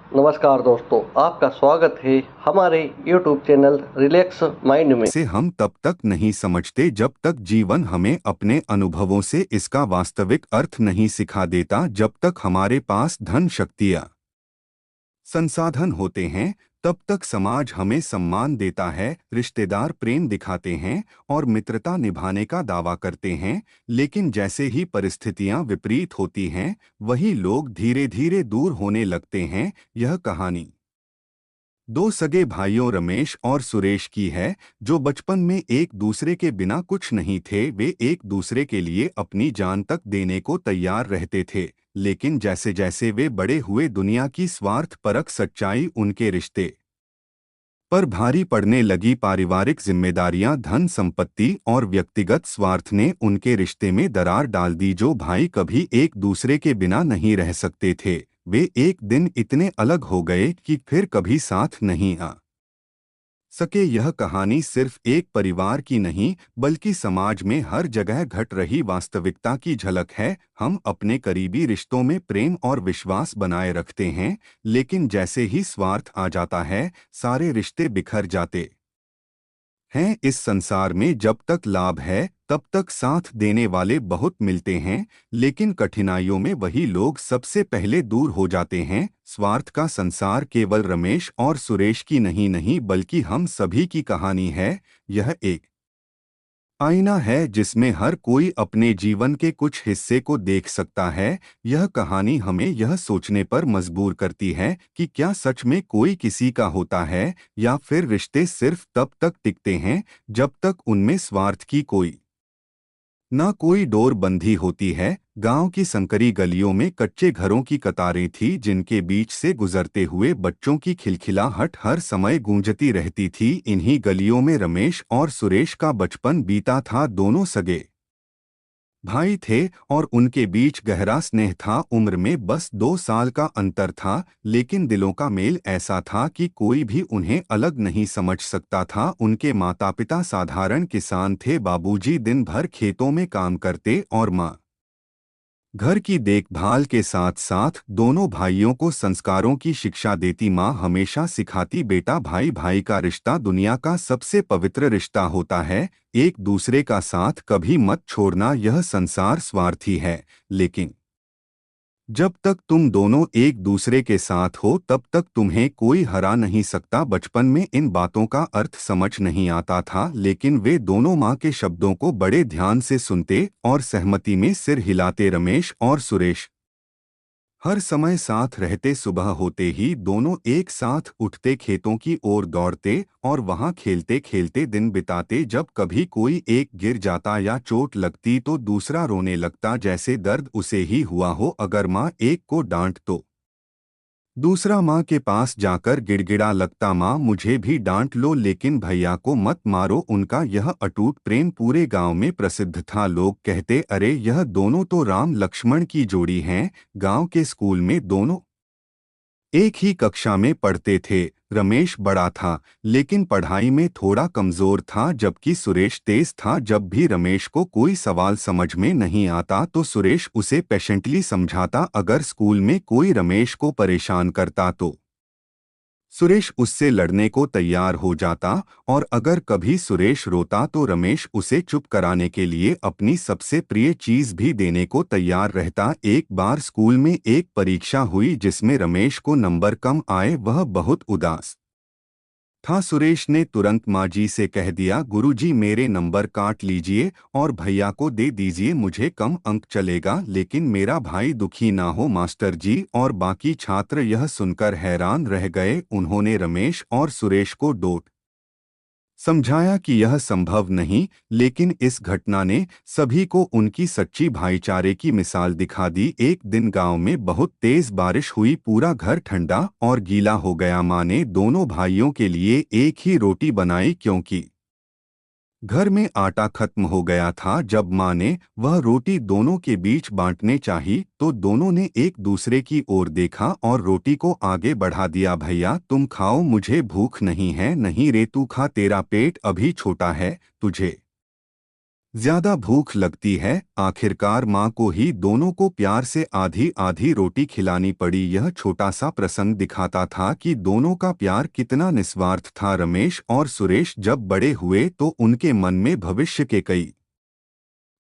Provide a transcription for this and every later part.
नमस्कार दोस्तों, आपका स्वागत है हमारे YouTube चैनल रिलैक्स माइंड में। से हम तब तक नहीं समझते जब तक जीवन हमें अपने अनुभवों से इसका वास्तविक अर्थ नहीं सिखा देता। जब तक हमारे पास धन, शक्तियाँ, संसाधन होते हैं, तब तक समाज हमें सम्मान देता है, रिश्तेदार प्रेम दिखाते हैं और मित्रता निभाने का दावा करते हैं। लेकिन जैसे ही परिस्थितियां विपरीत होती हैं, वही लोग धीरे धीरे दूर होने लगते हैं। यह कहानी दो सगे भाइयों रमेश और सुरेश की है, जो बचपन में एक दूसरे के बिना कुछ नहीं थे। वे एक दूसरे के लिए अपनी जान तक देने को तैयार रहते थे। लेकिन जैसे जैसे वे बड़े हुए, दुनिया की स्वार्थपरक सच्चाई उनके रिश्ते पर भारी पड़ने लगी। पारिवारिक जिम्मेदारियां, धन संपत्ति और व्यक्तिगत स्वार्थ ने उनके रिश्ते में दरार डाल दी। जो भाई कभी एक दूसरे के बिना नहीं रह सकते थे, वे एक दिन इतने अलग हो गए कि फिर कभी साथ नहीं आ सके। यह कहानी सिर्फ एक परिवार की नहीं, बल्कि समाज में हर जगह घट रही वास्तविकता की झलक है। हम अपने करीबी रिश्तों में प्रेम और विश्वास बनाए रखते हैं, लेकिन जैसे ही स्वार्थ आ जाता है, सारे रिश्ते बिखर जाते हैं। इस संसार में जब तक लाभ है, तब तक साथ देने वाले बहुत मिलते हैं, लेकिन कठिनाइयों में वही लोग सबसे पहले दूर हो जाते हैं। स्वार्थ का संसार केवल रमेश और सुरेश की नहीं, बल्कि हम सभी की कहानी है। यह एक आईना है जिसमें हर कोई अपने जीवन के कुछ हिस्से को देख सकता है। यह कहानी हमें यह सोचने पर मजबूर करती है कि क्या सच में कोई किसी का होता है, या फिर रिश्ते सिर्फ तब तक टिकते हैं जब तक उनमें स्वार्थ की कोई ना कोई डोर बंधी होती है। गांव की संकरी गलियों में कच्चे घरों की कतारें थी, जिनके बीच से गुजरते हुए बच्चों की खिलखिलाहट हर समय गूंजती रहती थी। इन्हीं गलियों में रमेश और सुरेश का बचपन बीता था। दोनों सगे भाई थे और उनके बीच गहरा स्नेह था। उम्र में बस 2 साल का अंतर था, लेकिन दिलों का मेल ऐसा था कि कोई भी उन्हें अलग नहीं समझ सकता था। उनके माता पिता साधारण किसान थे। बाबूजी दिन भर खेतों में काम करते और माँ घर की देखभाल के साथ साथ दोनों भाइयों को संस्कारों की शिक्षा देती। माँ हमेशा सिखाती, बेटा, भाई भाई का रिश्ता दुनिया का सबसे पवित्र रिश्ता होता है। एक दूसरे का साथ कभी मत छोड़ना। यह संसार स्वार्थी है, लेकिन जब तक तुम दोनों एक दूसरे के साथ हो, तब तक तुम्हें कोई हरा नहीं सकता। बचपन में इन बातों का अर्थ समझ नहीं आता था, लेकिन वे दोनों माँ के शब्दों को बड़े ध्यान से सुनते और सहमति में सिर हिलाते। रमेश और सुरेश हर समय साथ रहते। सुबह होते ही दोनों एक साथ उठते, खेतों की ओर दौड़ते और वहां खेलते खेलते दिन बिताते। जब कभी कोई एक गिर जाता या चोट लगती, तो दूसरा रोने लगता, जैसे दर्द उसे ही हुआ हो। अगर माँ एक को डांट तो दूसरा माँ के पास जाकर गिड़गिड़ा लगता, माँ मुझे भी डांट लो, लेकिन भैया को मत मारो। उनका यह अटूट प्रेम पूरे गांव में प्रसिद्ध था। लोग कहते, अरे यह दोनों तो राम लक्ष्मण की जोड़ी हैं। गांव के स्कूल में दोनों एक ही कक्षा में पढ़ते थे। रमेश बड़ा था, लेकिन पढ़ाई में थोड़ा कमजोर था, जबकि सुरेश तेज था। जब भी रमेश को कोई सवाल समझ में नहीं आता, तो सुरेश उसे पेशेंटली समझाता। अगर स्कूल में कोई रमेश को परेशान करता, तो सुरेश उससे लड़ने को तैयार हो जाता, और अगर कभी सुरेश रोता, तो रमेश उसे चुप कराने के लिए अपनी सबसे प्रिय चीज भी देने को तैयार रहता। एक बार स्कूल में एक परीक्षा हुई जिसमें रमेश को नंबर कम आए। वह बहुत उदास था। सुरेश ने तुरंत माँ जी से कह दिया, गुरुजी मेरे नंबर काट लीजिए और भैया को दे दीजिए, मुझे कम अंक चलेगा, लेकिन मेरा भाई दुखी ना हो। मास्टर जी और बाकी छात्र यह सुनकर हैरान रह गए। उन्होंने रमेश और सुरेश को डांट समझाया कि यह संभव नहीं, लेकिन इस घटना ने सभी को उनकी सच्ची भाईचारे की मिसाल दिखा दी। एक दिन गांव में बहुत तेज बारिश हुई, पूरा घर ठंडा और गीला हो गया। माँ ने दोनों भाइयों के लिए एक ही रोटी बनाई, क्योंकि घर में आटा खत्म हो गया था। जब माँ ने वह रोटी दोनों के बीच बांटने चाही, तो दोनों ने एक दूसरे की ओर देखा और रोटी को आगे बढ़ा दिया। भैया तुम खाओ, मुझे भूख नहीं है। नहीं रे, तू खा, तेरा पेट अभी छोटा है, तुझे ज्यादा भूख लगती है। आखिरकार माँ को ही दोनों को प्यार से आधी आधी रोटी खिलानी पड़ी। यह छोटा सा प्रसंग दिखाता था कि दोनों का प्यार कितना निस्वार्थ था। रमेश और सुरेश जब बड़े हुए तो उनके मन में भविष्य के कई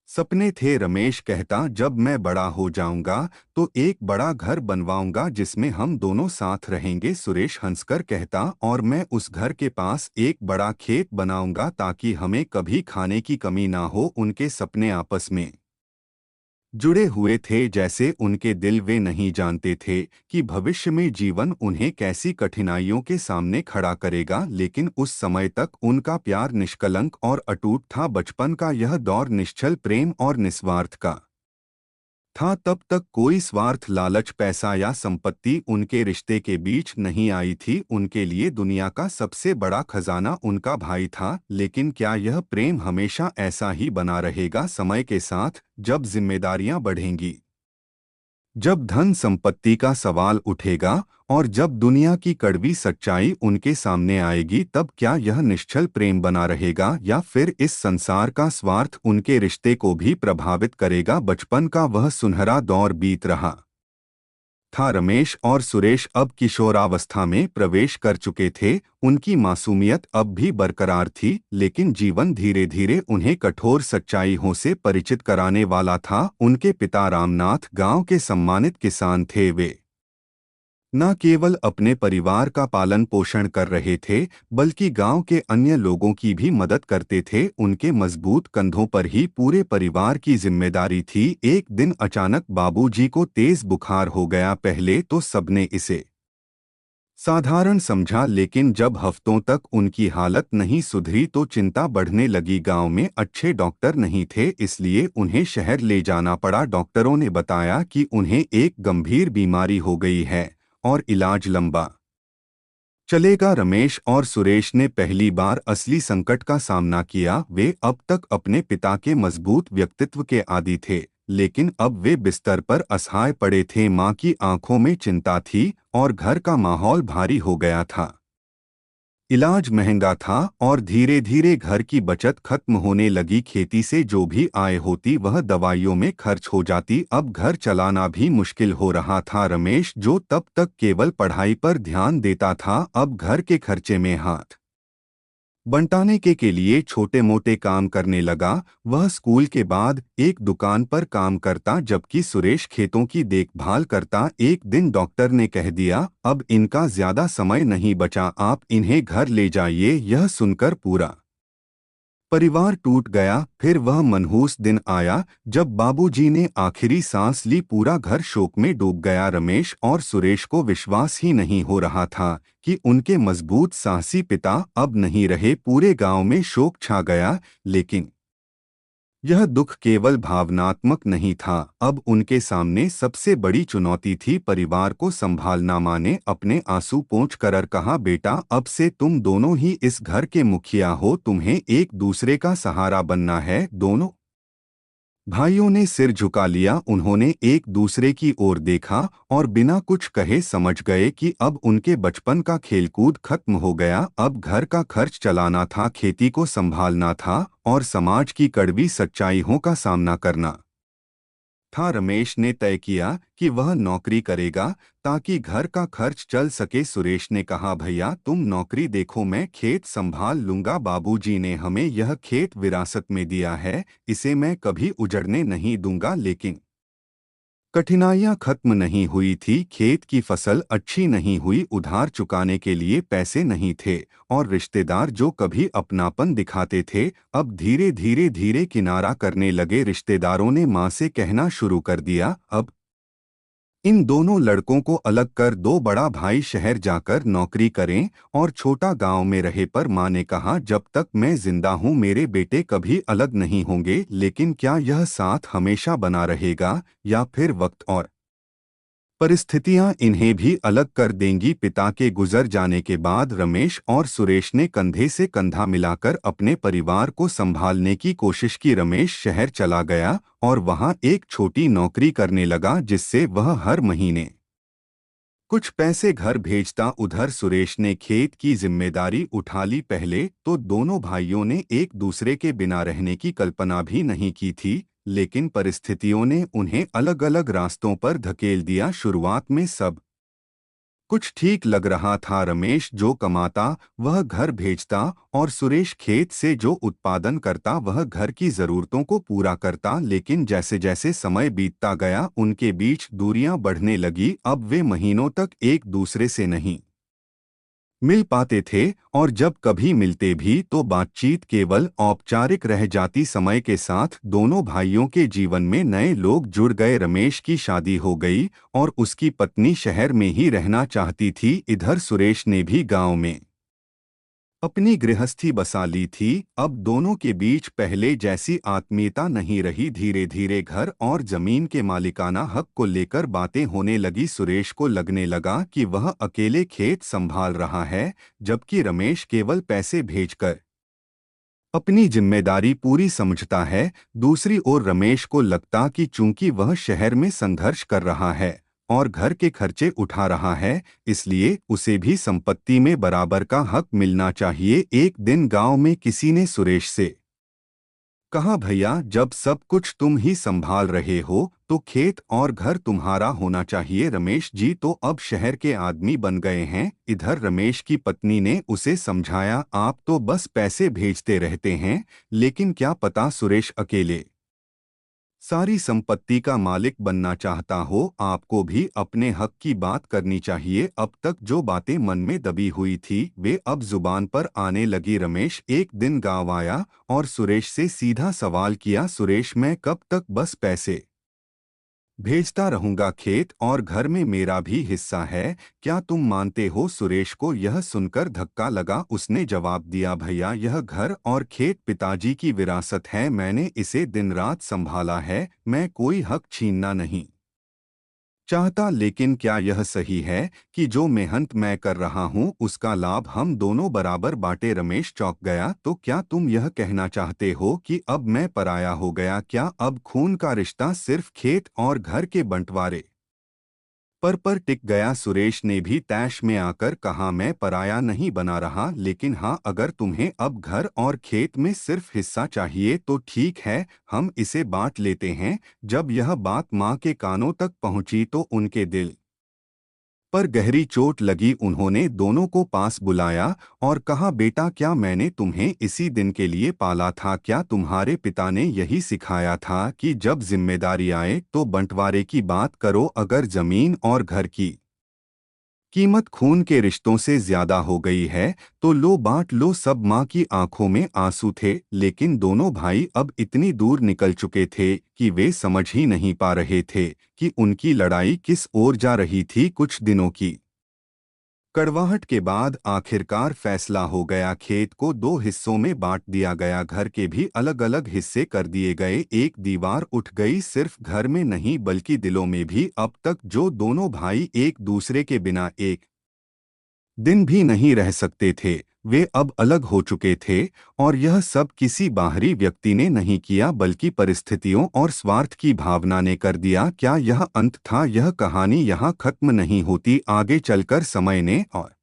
सपने थे। रमेश कहता, जब मैं बड़ा हो जाऊंगा तो एक बड़ा घर बनवाऊंगा जिसमें हम दोनों साथ रहेंगे। सुरेश हंसकर कहता, और मैं उस घर के पास एक बड़ा खेत बनाऊंगा ताकि हमें कभी खाने की कमी ना हो। उनके सपने आपस में जुड़े हुए थे जैसे उनके दिल। वे नहीं जानते थे कि भविष्य में जीवन उन्हें कैसी कठिनाइयों के सामने खड़ा करेगा, लेकिन उस समय तक उनका प्यार निष्कलंक और अटूट था। बचपन का यह दौर निश्चल प्रेम और निस्वार्थ का था। तब तक कोई स्वार्थ, लालच, पैसा या संपत्ति उनके रिश्ते के बीच नहीं आई थी। उनके लिए दुनिया का सबसे बड़ा खजाना उनका भाई था। लेकिन क्या यह प्रेम हमेशा ऐसा ही बना रहेगा? समय के साथ जब जिम्मेदारियां बढ़ेंगी, जब धन संपत्ति का सवाल उठेगा और जब दुनिया की कड़वी सच्चाई उनके सामने आएगी, तब क्या यह निश्चल प्रेम बना रहेगा या फिर इस संसार का स्वार्थ उनके रिश्ते को भी प्रभावित करेगा? बचपन का वह सुनहरा दौर बीत रहा था। रमेश और सुरेश अब किशोरावस्था में प्रवेश कर चुके थे। उनकी मासूमियत अब भी बरकरार थी, लेकिन जीवन धीरे धीरे उन्हें कठोर सच्चाइयों से परिचित कराने वाला था। उनके पिता रामनाथ गांव के सम्मानित किसान थे। वे न केवल अपने परिवार का पालन पोषण कर रहे थे, बल्कि गांव के अन्य लोगों की भी मदद करते थे। उनके मजबूत कंधों पर ही पूरे परिवार की जिम्मेदारी थी। एक दिन अचानक बाबूजी को तेज बुखार हो गया। पहले तो सबने इसे साधारण समझा, लेकिन जब हफ्तों तक उनकी हालत नहीं सुधरी तो चिंता बढ़ने लगी। गांव में अच्छे डॉक्टर नहीं थे, इसलिए उन्हें शहर ले जाना पड़ा। डॉक्टरों ने बताया कि उन्हें एक गंभीर बीमारी हो गई है और इलाज लंबा चलेगा। रमेश और सुरेश ने पहली बार असली संकट का सामना किया। वे अब तक अपने पिता के मजबूत व्यक्तित्व के आदी थे, लेकिन अब वे बिस्तर पर असहाय पड़े थे। माँ की आंखों में चिंता थी और घर का माहौल भारी हो गया था। इलाज महंगा था और धीरे धीरे घर की बचत खत्म होने लगी। खेती से जो भी आय होती वह दवाइयों में खर्च हो जाती। अब घर चलाना भी मुश्किल हो रहा था। रमेश, जो तब तक केवल पढ़ाई पर ध्यान देता था, अब घर के खर्चे में हाथ बंटाने के लिए छोटे मोटे काम करने लगा। वह स्कूल के बाद एक दुकान पर काम करता, जबकि सुरेश खेतों की देखभाल करता। एक दिन डॉक्टर ने कह दिया, अब इनका ज्यादा समय नहीं बचा, आप इन्हें घर ले जाइए। यह सुनकर पूरा परिवार टूट गया। फिर वह मनहूस दिन आया जब बाबूजी ने आखिरी सांस ली। पूरा घर शोक में डूब गया। रमेश और सुरेश को विश्वास ही नहीं हो रहा था कि उनके मजबूत साहसी पिता अब नहीं रहे। पूरे गांव में शोक छा गया, लेकिन यह दुख केवल भावनात्मक नहीं था। अब उनके सामने सबसे बड़ी चुनौती थी परिवार को संभालना। माँ ने अपने आंसू पोंछ कर कहा, बेटा, अब से तुम दोनों ही इस घर के मुखिया हो। तुम्हें एक दूसरे का सहारा बनना है। दोनों भाइयों ने सिर झुका लिया। उन्होंने एक दूसरे की ओर देखा और बिना कुछ कहे समझ गए कि अब उनके बचपन का खेलकूद खत्म हो गया। अब घर का खर्च चलाना था, खेती को संभालना था और समाज की कड़वी सच्चाइयों का सामना करना था। रमेश ने तय किया कि वह नौकरी करेगा ताकि घर का खर्च चल सके। सुरेश ने कहा, भैया तुम नौकरी देखो, मैं खेत संभाल लूंगा। बाबूजी ने हमें यह खेत विरासत में दिया है, इसे मैं कभी उजड़ने नहीं दूंगा। लेकिन कठिनाइयां खत्म नहीं हुई थी। खेत की फसल अच्छी नहीं हुई, उधार चुकाने के लिए पैसे नहीं थे और रिश्तेदार जो कभी अपनापन दिखाते थे अब धीरे धीरे धीरे किनारा करने लगे। रिश्तेदारों ने मां से कहना शुरू कर दिया, अब इन दोनों लड़कों को अलग कर दो, बड़ा भाई शहर जाकर नौकरी करें और छोटा गांव में रहे। पर मां ने कहा, जब तक मैं जिंदा हूं मेरे बेटे कभी अलग नहीं होंगे। लेकिन क्या यह साथ हमेशा बना रहेगा या फिर वक्त और परिस्थितियां इन्हें भी अलग कर देंगी? पिता के गुजर जाने के बाद रमेश और सुरेश ने कंधे से कंधा मिलाकर अपने परिवार को संभालने की कोशिश की। रमेश शहर चला गया और वहां एक छोटी नौकरी करने लगा जिससे वह हर महीने कुछ पैसे घर भेजता उधर सुरेश ने खेत की जिम्मेदारी उठा ली। पहले तो दोनों भाइयों ने एक दूसरे के बिना रहने की कल्पना भी नहीं की थी, लेकिन परिस्थितियों ने उन्हें अलग अलग रास्तों पर धकेल दिया। शुरुआत में सब कुछ ठीक लग रहा था। रमेश जो कमाता वह घर भेजता और सुरेश खेत से जो उत्पादन करता वह घर की जरूरतों को पूरा करता। लेकिन जैसे जैसे समय बीतता गया उनके बीच दूरियां बढ़ने लगी। अब वे महीनों तक एक दूसरे से नहीं मिल पाते थे और जब कभी मिलते भी तो बातचीत केवल औपचारिक रह जाती। समय के साथ दोनों भाइयों के जीवन में नए लोग जुड़ गए। रमेश की शादी हो गई और उसकी पत्नी शहर में ही रहना चाहती थी। इधर सुरेश ने भी गांव में अपनी गृहस्थी बसा ली थी। अब दोनों के बीच पहले जैसी आत्मीयता नहीं रही। धीरे धीरे घर और जमीन के मालिकाना हक को लेकर बातें होने लगी। सुरेश को लगने लगा कि वह अकेले खेत संभाल रहा है, जबकि रमेश केवल पैसे भेजकर अपनी जिम्मेदारी पूरी समझता है। दूसरी ओर रमेश को लगता कि चूंकि वह शहर में संघर्ष कर रहा है और घर के खर्चे उठा रहा है, इसलिए उसे भी संपत्ति में बराबर का हक मिलना चाहिए। एक दिन गांव में किसी ने सुरेश से कहा, भैया जब सब कुछ तुम ही संभाल रहे हो तो खेत और घर तुम्हारा होना चाहिए। रमेश जी तो अब शहर के आदमी बन गए हैं। इधर रमेश की पत्नी ने उसे समझाया, आप तो बस पैसे भेजते रहते हैं, लेकिन क्या पता सुरेश अकेले सारी संपत्ति का मालिक बनना चाहता हो। आपको भी अपने हक की बात करनी चाहिए। अब तक जो बातें मन में दबी हुई थी वे अब जुबान पर आने लगी। रमेश एक दिन गांव आया और सुरेश से सीधा सवाल किया, सुरेश मैं कब तक बस पैसे भेजता रहूंगा? खेत और घर में मेरा भी हिस्सा है, क्या तुम मानते हो? सुरेश को यह सुनकर धक्का लगा। उसने जवाब दिया, भैया यह घर और खेत पिताजी की विरासत है, मैंने इसे दिन रात संभाला है, मैं कोई हक छीनना नहीं चाहता। लेकिन क्या यह सही है कि जो मेहनत मैं कर रहा हूं उसका लाभ हम दोनों बराबर बांटे? रमेश चौंक गया, तो क्या तुम यह कहना चाहते हो कि अब मैं पराया हो गया? क्या अब खून का रिश्ता सिर्फ खेत और घर के बंटवारे पर टिक गया? सुरेश ने भी तैश में आकर कहा, मैं पराया नहीं बना रहा, लेकिन हाँ अगर तुम्हें अब घर और खेत में सिर्फ हिस्सा चाहिए तो ठीक है, हम इसे बांट लेते हैं। जब यह बात माँ के कानों तक पहुंची तो उनके दिल पर गहरी चोट लगी। उन्होंने दोनों को पास बुलाया और कहा, बेटा क्या मैंने तुम्हें इसी दिन के लिए पाला था? क्या तुम्हारे पिता ने यही सिखाया था कि जब जिम्मेदारी आए तो बंटवारे की बात करो? अगर जमीन और घर की कीमत खून के रिश्तों से ज्यादा हो गई है तो लो बांट लो सब। माँ की आंखों में आंसू थे, लेकिन दोनों भाई अब इतनी दूर निकल चुके थे कि वे समझ ही नहीं पा रहे थे कि उनकी लड़ाई किस ओर जा रही थी। कुछ दिनों की कड़वाहट के बाद आखिरकार फैसला हो गया। खेत को दो हिस्सों में बांट दिया गया, घर के भी अलग अलग हिस्से कर दिए गए। एक दीवार उठ गई, सिर्फ घर में नहीं बल्कि दिलों में भी। अब तक जो दोनों भाई एक दूसरे के बिना एक दिन भी नहीं रह सकते थे, वे अब अलग हो चुके थे। और यह सब किसी बाहरी व्यक्ति ने नहीं किया बल्कि परिस्थितियों और स्वार्थ की भावना ने कर दिया। क्या यह अंत था? यह कहानी यहाँ खत्म नहीं होती। आगे चलकर समय ने और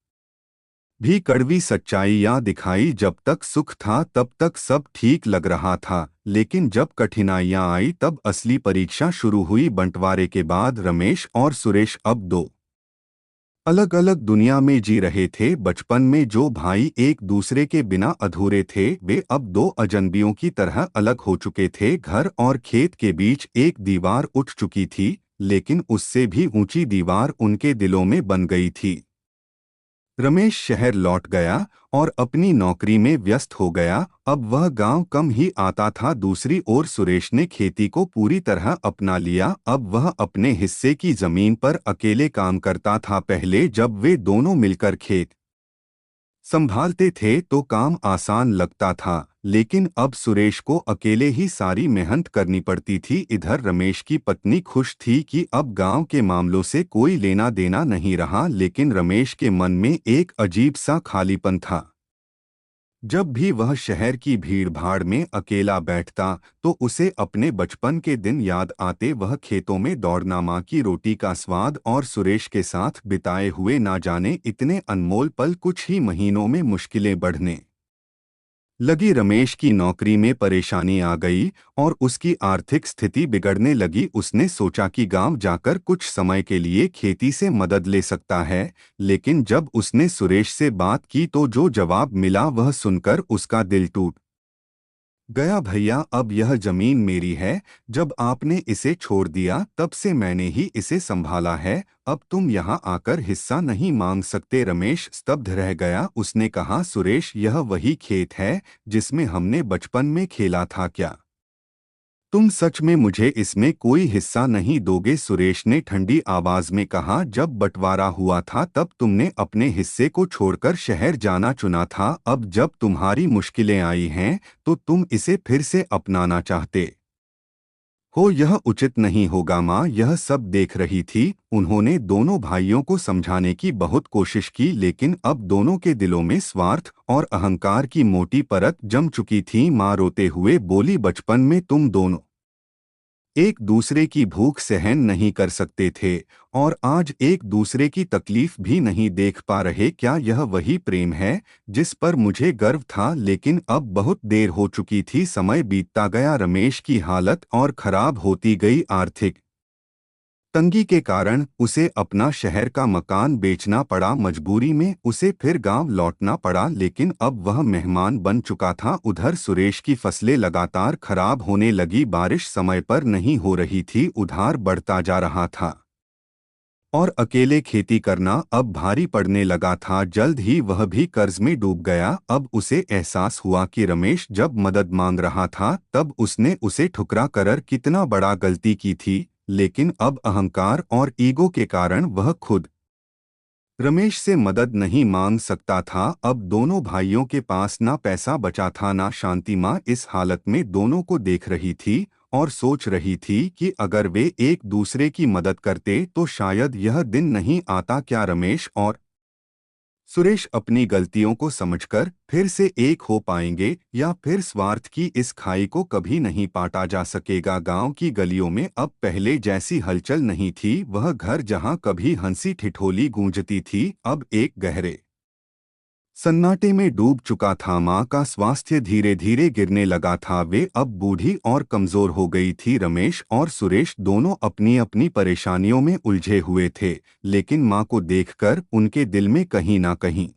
भी कड़वी सच्चाइयाँ दिखाई। जब तक सुख था तब तक सब ठीक लग रहा था, लेकिन जब कठिनाइयाँ आई तब असली परीक्षा शुरू हुई। बंटवारे के बाद रमेश और सुरेश अब दो अलग अलग दुनिया में जी रहे थे। बचपन में जो भाई एक दूसरे के बिना अधूरे थे वे अब दो अजनबियों की तरह अलग हो चुके थे। घर और खेत के बीच एक दीवार उठ चुकी थी, लेकिन उससे भी ऊंची दीवार उनके दिलों में बन गई थी। रमेश शहर लौट गया और अपनी नौकरी में व्यस्त हो गया। अब वह गांव कम ही आता था। दूसरी ओर सुरेश ने खेती को पूरी तरह अपना लिया। अब वह अपने हिस्से की जमीन पर अकेले काम करता था। पहले जब वे दोनों मिलकर खेत संभालते थे तो काम आसान लगता था, लेकिन अब सुरेश को अकेले ही सारी मेहनत करनी पड़ती थी। इधर रमेश की पत्नी खुश थी कि अब गांव के मामलों से कोई लेना देना नहीं रहा, लेकिन रमेश के मन में एक अजीब सा खालीपन था। जब भी वह शहर की भीड़भाड़ में अकेला बैठता तो उसे अपने बचपन के दिन याद आते। वह खेतों में दौड़ना, माँ की रोटी का स्वाद और सुरेश के साथ बिताए हुए ना जाने इतने अनमोल पल। कुछ ही महीनों में मुश्किलें बढ़ने लगी। रमेश की नौकरी में परेशानी आ गई और उसकी आर्थिक स्थिति बिगड़ने लगी। उसने सोचा कि गांव जाकर कुछ समय के लिए खेती से मदद ले सकता है, लेकिन जब उसने सुरेश से बात की तो जो जवाब मिला वह सुनकर उसका दिल टूट गया। भैया, अब यह जमीन मेरी है। जब आपने इसे छोड़ दिया तब से मैंने ही इसे संभाला है। अब तुम यहाँ आकर हिस्सा नहीं मांग सकते। रमेश स्तब्ध रह गया। उसने कहा, सुरेश, यह वही खेत है जिसमें हमने बचपन में खेला था क्या? तुम सच में मुझे इसमें कोई हिस्सा नहीं दोगे? सुरेश ने ठंडी आवाज में कहा, जब बंटवारा हुआ था तब तुमने अपने हिस्से को छोड़कर शहर जाना चुना था। अब जब तुम्हारी मुश्किलें आई हैं तो तुम इसे फिर से अपनाना चाहते हो। यह उचित नहीं होगा। माँ यह सब देख रही थी। उन्होंने दोनों भाइयों को समझाने की बहुत कोशिश की, लेकिन अब दोनों के दिलों में स्वार्थ और अहंकार की मोटी परत जम चुकी थी। माँ रोते हुए बोली, बचपन में तुम दोनों एक दूसरे की भूख सहन नहीं कर सकते थे और आज एक दूसरे की तकलीफ भी नहीं देख पा रहे। क्या यह वही प्रेम है जिस पर मुझे गर्व था? लेकिन अब बहुत देर हो चुकी थी। समय बीतता गया। रमेश की हालत और खराब होती गई। आर्थिक तंगी के कारण उसे अपना शहर का मकान बेचना पड़ा। मजबूरी में उसे फिर गांव लौटना पड़ा, लेकिन अब वह मेहमान बन चुका था। उधर सुरेश की फसलें लगातार खराब होने लगी। बारिश समय पर नहीं हो रही थी, उधार बढ़ता जा रहा था और अकेले खेती करना अब भारी पड़ने लगा था। जल्द ही वह भी कर्ज में डूब गया। अब उसे एहसास हुआ कि रमेश जब मदद मांग रहा था तब उसने उसे ठुकरा कर कितना बड़ा गलती की थी, लेकिन अब अहंकार और ईगो के कारण वह खुद रमेश से मदद नहीं मांग सकता था। अब दोनों भाइयों के पास ना पैसा बचा था ना शांति। माँ इस हालत में दोनों को देख रही थी और सोच रही थी कि अगर वे एक दूसरे की मदद करते तो शायद यह दिन नहीं आता। क्या रमेश और सुरेश अपनी गलतियों को समझकर फिर से एक हो पाएंगे, या फिर स्वार्थ की इस खाई को कभी नहीं पाटा जा सकेगा? गांव की गलियों में अब पहले जैसी हलचल नहीं थी। वह घर जहां कभी हंसी ठिठोली गूंजती थी अब एक गहरे सन्नाटे में डूब चुका था। माँ का स्वास्थ्य धीरे धीरे गिरने लगा था। वे अब बूढ़ी और कमजोर हो गई थी। रमेश और सुरेश दोनों अपनी अपनी परेशानियों में उलझे हुए थे, लेकिन माँ को देखकर उनके दिल में कहीं ना कहीं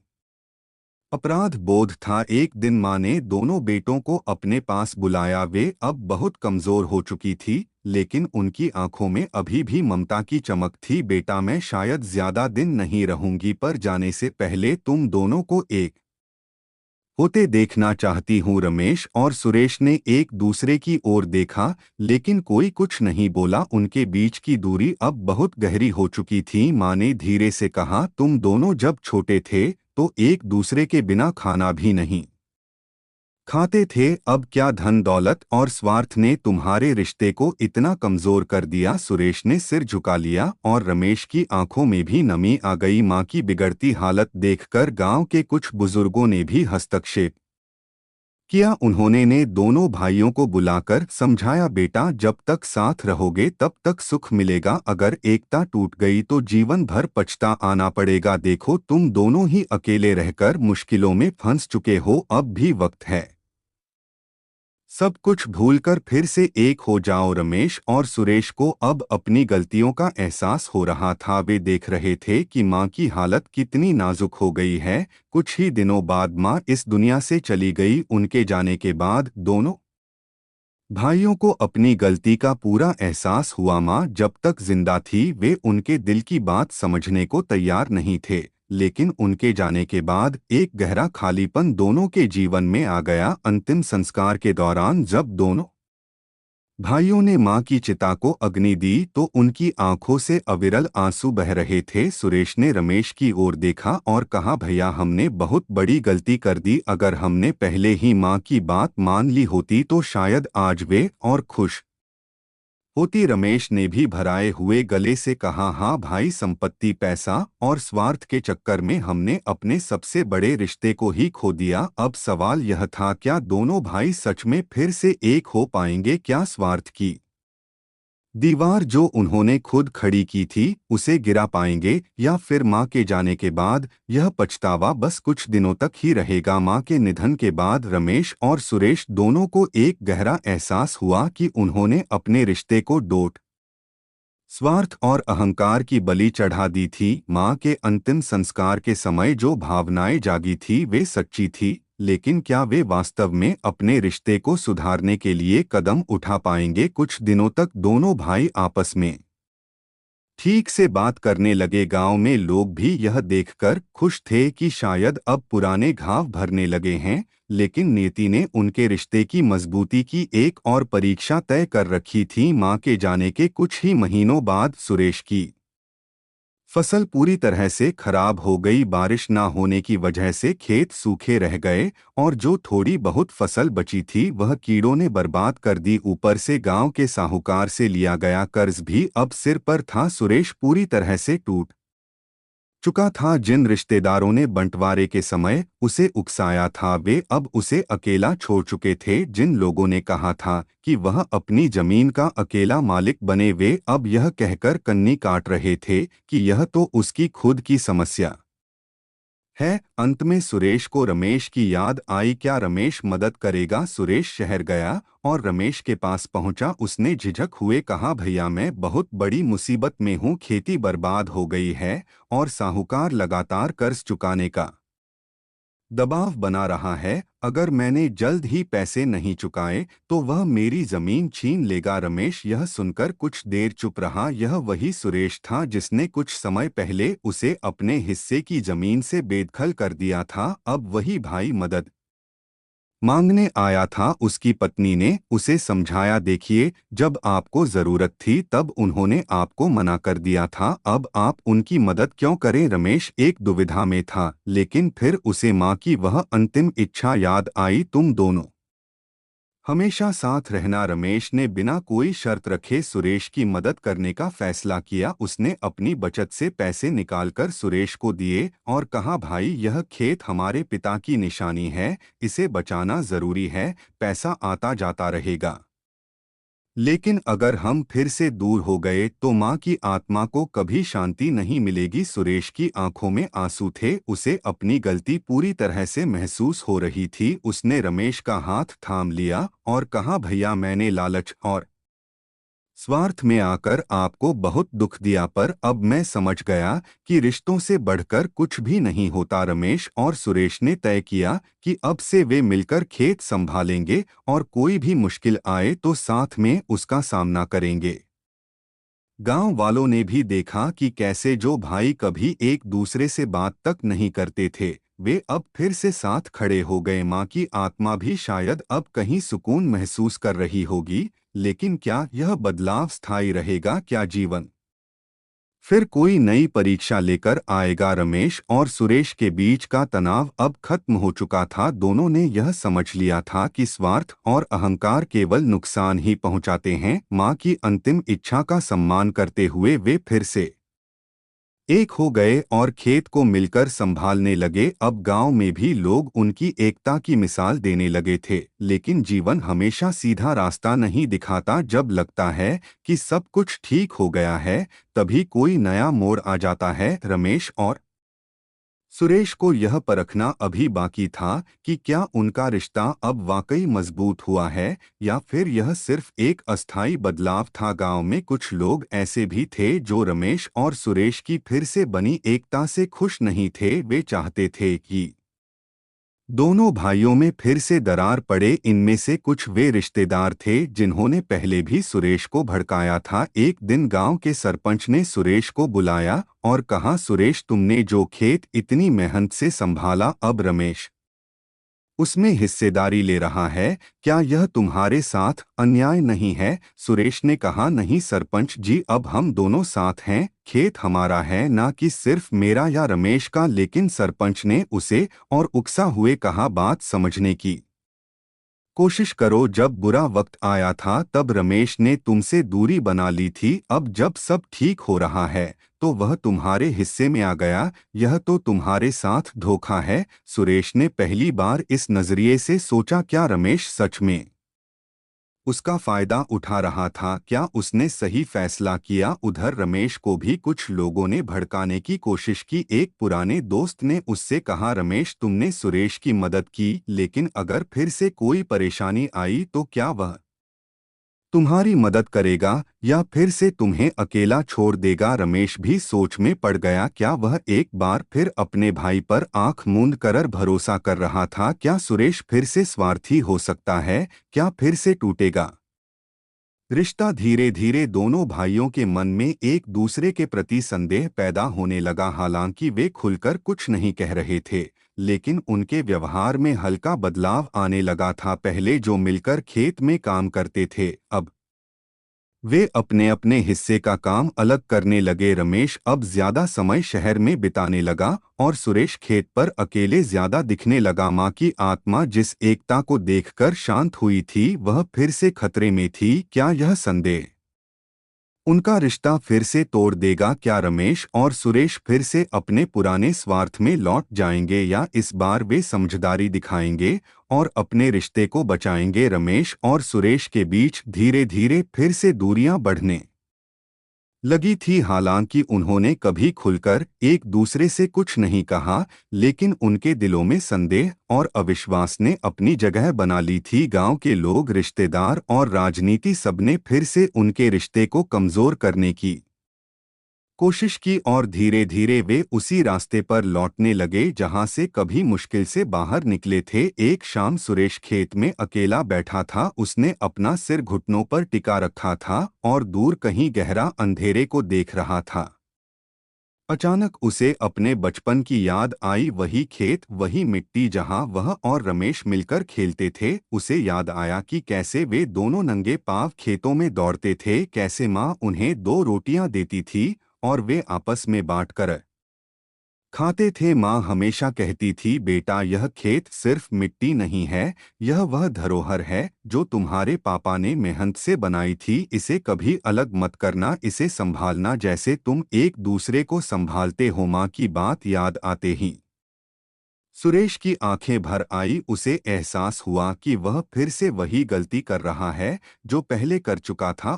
अपराध बोध था। एक दिन माँ ने दोनों बेटों को अपने पास बुलाया। वे अब बहुत कमजोर हो चुकी थी, लेकिन उनकी आंखों में अभी भी ममता की चमक थी। बेटा, मैं शायद ज्यादा दिन नहीं रहूंगी, पर जाने से पहले तुम दोनों को एक होते देखना चाहती हूँ। रमेश और सुरेश ने एक दूसरे की ओर देखा, लेकिन कोई कुछ नहीं बोला। उनके बीच की दूरी अब बहुत गहरी हो चुकी थी। माँ ने धीरे से कहा, तुम दोनों जब छोटे थे तो एक दूसरे के बिना खाना भी नहीं खाते थे। अब क्या धन दौलत और स्वार्थ ने तुम्हारे रिश्ते को इतना कमजोर कर दिया? सुरेश ने सिर झुका लिया और रमेश की आंखों में भी नमी आ गई। मां की बिगड़ती हालत देखकर गांव के कुछ बुजुर्गों ने भी हस्तक्षेप किया। उन्होंने ने दोनों भाइयों को बुलाकर समझाया, बेटा, जब तक साथ रहोगे तब तक सुख मिलेगा। अगर एकता टूट गई तो जीवन भर पछता आना पड़ेगा। देखो, तुम दोनों ही अकेले रहकर मुश्किलों में फंस चुके हो। अब भी वक्त है सब कुछ भूलकर फिर से एक हो जाओ। रमेश और सुरेश को अब अपनी गलतियों का एहसास हो रहा था। वे देख रहे थे कि माँ की हालत कितनी नाजुक हो गई है। कुछ ही दिनों बाद माँ इस दुनिया से चली गई। उनके जाने के बाद दोनों भाइयों को अपनी गलती का पूरा एहसास हुआ। माँ जब तक जिंदा थी वे उनके दिल की बात समझने को तैयार नहीं थे, लेकिन उनके जाने के बाद एक गहरा खालीपन दोनों के जीवन में आ गया। अंतिम संस्कार के दौरान जब दोनों भाइयों ने मां की चिता को अग्नि दी तो उनकी आंखों से अविरल आंसू बह रहे थे। सुरेश ने रमेश की ओर देखा और कहा, भैया, हमने बहुत बड़ी गलती कर दी। अगर हमने पहले ही मां की बात मान ली होती तो शायद आज वे और खुश होती रमेश ने भी भराए हुए गले से कहा, हाँ भाई, संपत्ति, पैसा और स्वार्थ के चक्कर में हमने अपने सबसे बड़े रिश्ते को ही खो दिया। अब सवाल यह था, क्या दोनों भाई सच में फिर से एक हो पाएंगे? क्या स्वार्थ की दीवार जो उन्होंने खुद खड़ी की थी उसे गिरा पाएंगे, या फिर मां के जाने के बाद यह पछतावा बस कुछ दिनों तक ही रहेगा? मां के निधन के बाद रमेश और सुरेश दोनों को एक गहरा एहसास हुआ कि उन्होंने अपने रिश्ते को डोट, स्वार्थ और अहंकार की बलि चढ़ा दी थी। मां के अंतिम संस्कार के समय जो भावनाएं जागी थी वे सच्ची थी, लेकिन क्या वे वास्तव में अपने रिश्ते को सुधारने के लिए कदम उठा पाएंगे? कुछ दिनों तक दोनों भाई आपस में ठीक से बात करने लगे। गांव में लोग भी यह देखकर खुश थे कि शायद अब पुराने घाव भरने लगे हैं, लेकिन नियति ने उनके रिश्ते की मजबूती की एक और परीक्षा तय कर रखी थी। मां के जाने के कुछ ही महीनों बाद सुरेश की फसल पूरी तरह से खराब हो गई। बारिश न होने की वजह से खेत सूखे रह गए और जो थोड़ी बहुत फसल बची थी वह कीड़ों ने बर्बाद कर दी। ऊपर से गांव के साहूकार से लिया गया कर्ज भी अब सिर पर था। सुरेश पूरी तरह से टूट चुका था। जिन रिश्तेदारों ने बंटवारे के समय उसे उकसाया था वे अब उसे अकेला छोड़ चुके थे। जिन लोगों ने कहा था कि वह अपनी जमीन का अकेला मालिक बने वे अब यह कहकर कन्नी काट रहे थे कि यह तो उसकी खुद की समस्या है। अंत में सुरेश को रमेश की याद आई। क्या रमेश मदद करेगा? सुरेश शहर गया और रमेश के पास पहुंचा। उसने झिझक हुए कहा, भैया मैं बहुत बड़ी मुसीबत में हूं, खेती बर्बाद हो गई है और साहूकार लगातार कर्ज चुकाने का दबाव बना रहा है। अगर मैंने जल्द ही पैसे नहीं चुकाए तो वह मेरी जमीन छीन लेगा। रमेश यह सुनकर कुछ देर चुप रहा। यह वही सुरेश था जिसने कुछ समय पहले उसे अपने हिस्से की जमीन से बेदखल कर दिया था। अब वही भाई मदद मांगने आया था। उसकी पत्नी ने उसे समझाया, देखिए, जब आपको जरूरत थी तब उन्होंने आपको मना कर दिया था, अब आप उनकी मदद क्यों करें? रमेश एक दुविधा में था, लेकिन फिर उसे मां की वह अंतिम इच्छा याद आई, तुम दोनों हमेशा साथ रहना। रमेश ने बिना कोई शर्त रखे सुरेश की मदद करने का फैसला किया। उसने अपनी बचत से पैसे निकालकर सुरेश को दिए और कहा, भाई यह खेत हमारे पिता की निशानी है, इसे बचाना जरूरी है, पैसा आता जाता रहेगा, लेकिन अगर हम फिर से दूर हो गए तो मां की आत्मा को कभी शांति नहीं मिलेगी। सुरेश की आंखों में आंसू थे, उसे अपनी गलती पूरी तरह से महसूस हो रही थी। उसने रमेश का हाथ थाम लिया और कहा, भैया मैंने लालच और स्वार्थ में आकर आपको बहुत दुख दिया, पर अब मैं समझ गया कि रिश्तों से बढ़कर कुछ भी नहीं होता। रमेश और सुरेश ने तय किया कि अब से वे मिलकर खेत संभालेंगे और कोई भी मुश्किल आए तो साथ में उसका सामना करेंगे। गांव वालों ने भी देखा कि कैसे जो भाई कभी एक दूसरे से बात तक नहीं करते थे वे अब फिर से साथ खड़े हो गए। मां की आत्मा भी शायद अब कहीं सुकून महसूस कर रही होगी, लेकिन क्या यह बदलाव स्थायी रहेगा? क्या जीवन फिर कोई नई परीक्षा लेकर आएगा? रमेश और सुरेश के बीच का तनाव अब खत्म हो चुका था। दोनों ने यह समझ लिया था कि स्वार्थ और अहंकार केवल नुकसान ही पहुंचाते हैं। मां की अंतिम इच्छा का सम्मान करते हुए वे फिर से एक हो गए और खेत को मिलकर संभालने लगे। अब गांव में भी लोग उनकी एकता की मिसाल देने लगे थे। लेकिन जीवन हमेशा सीधा रास्ता नहीं दिखाता। जब लगता है कि सब कुछ ठीक हो गया है, तभी कोई नया मोड़ आ जाता है। रमेश और सुरेश को यह परखना अभी बाकी था कि क्या उनका रिश्ता अब वाकई मजबूत हुआ है या फिर यह सिर्फ एक अस्थायी बदलाव था। गांव में कुछ लोग ऐसे भी थे जो रमेश और सुरेश की फिर से बनी एकता से खुश नहीं थे। वे चाहते थे कि दोनों भाइयों में फिर से दरार पड़े। इनमें से कुछ वे रिश्तेदार थे जिन्होंने पहले भी सुरेश को भड़काया था। एक दिन गांव के सरपंच ने सुरेश को बुलाया और कहा, सुरेश, तुमने जो खेत इतनी मेहनत से संभाला, अब रमेश उसमें हिस्सेदारी ले रहा है, क्या यह तुम्हारे साथ अन्याय नहीं है? सुरेश ने कहा, नहीं सरपंच जी, अब हम दोनों साथ हैं, खेत हमारा है, ना कि सिर्फ मेरा या रमेश का। लेकिन सरपंच ने उसे और उकसा हुए कहा, बात समझने की कोशिश करो, जब बुरा वक्त आया था तब रमेश ने तुमसे दूरी बना ली थी, अब जब सब ठीक हो रहा है तो वह तुम्हारे हिस्से में आ गया। यह तो तुम्हारे साथ धोखा है। सुरेश ने पहली बार इस नजरिए से सोचा, क्या रमेश सच में उसका फायदा उठा रहा था? क्या उसने सही फैसला किया? उधर रमेश को भी कुछ लोगों ने भड़काने की कोशिश की। एक पुराने दोस्त ने उससे कहा, रमेश, तुमने सुरेश की मदद की, लेकिन अगर फिर से कोई परेशानी आई तो क्या वह तुम्हारी मदद करेगा या फिर से तुम्हें अकेला छोड़ देगा? रमेश भी सोच में पड़ गया। क्या वह एक बार फिर अपने भाई पर आंख मूंद कर भरोसा कर रहा था? क्या सुरेश फिर से स्वार्थी हो सकता है? क्या फिर से टूटेगा रिश्ता? धीरे धीरे दोनों भाइयों के मन में एक दूसरे के प्रति संदेह पैदा होने लगा। हालांकि वे खुलकर कुछ नहीं कह रहे थे, लेकिन उनके व्यवहार में हल्का बदलाव आने लगा था। पहले जो मिलकर खेत में काम करते थे, अब वे अपने अपने हिस्से का काम अलग करने लगे। रमेश अब ज्यादा समय शहर में बिताने लगा और सुरेश खेत पर अकेले ज्यादा दिखने लगा। माँ की आत्मा जिस एकता को देखकर शांत हुई थी, वह फिर से खतरे में थी। क्या यह संदेह उनका रिश्ता फिर से तोड़ देगा? क्या रमेश और सुरेश फिर से अपने पुराने स्वार्थ में लौट जाएंगे, या इस बार वे समझदारी दिखाएंगे और अपने रिश्ते को बचाएंगे? रमेश और सुरेश के बीच धीरे धीरे फिर से दूरियां बढ़ने लगी थी। हालांकि उन्होंने कभी खुलकर एक दूसरे से कुछ नहीं कहा, लेकिन उनके दिलों में संदेह और अविश्वास ने अपनी जगह बना ली थी। गांव के लोग, रिश्तेदार और राजनीति, सबने फिर से उनके रिश्ते को कमजोर करने की कोशिश की और धीरे धीरे वे उसी रास्ते पर लौटने लगे जहां से कभी मुश्किल से बाहर निकले थे। एक शाम सुरेश खेत में अकेला बैठा था। उसने अपना सिर घुटनों पर टिका रखा था और दूर कहीं गहरा अंधेरे को देख रहा था। अचानक उसे अपने बचपन की याद आई। वही खेत, वही मिट्टी जहां वह और रमेश मिलकर खेलते थे। उसे याद आया कि कैसे वे दोनों नंगे पांव खेतों में दौड़ते थे, कैसे माँ उन्हें 2 रोटियां देती थी और वे आपस में बांटकर खाते थे। माँ हमेशा कहती थी, बेटा, यह खेत सिर्फ मिट्टी नहीं है, यह वह धरोहर है जो तुम्हारे पापा ने मेहनत से बनाई थी। इसे कभी अलग मत करना, इसे संभालना जैसे तुम एक दूसरे को संभालते हो। माँ की बात याद आते ही सुरेश की आंखें भर आई। उसे एहसास हुआ कि वह फिर से वही गलती कर रहा है जो पहले कर चुका था।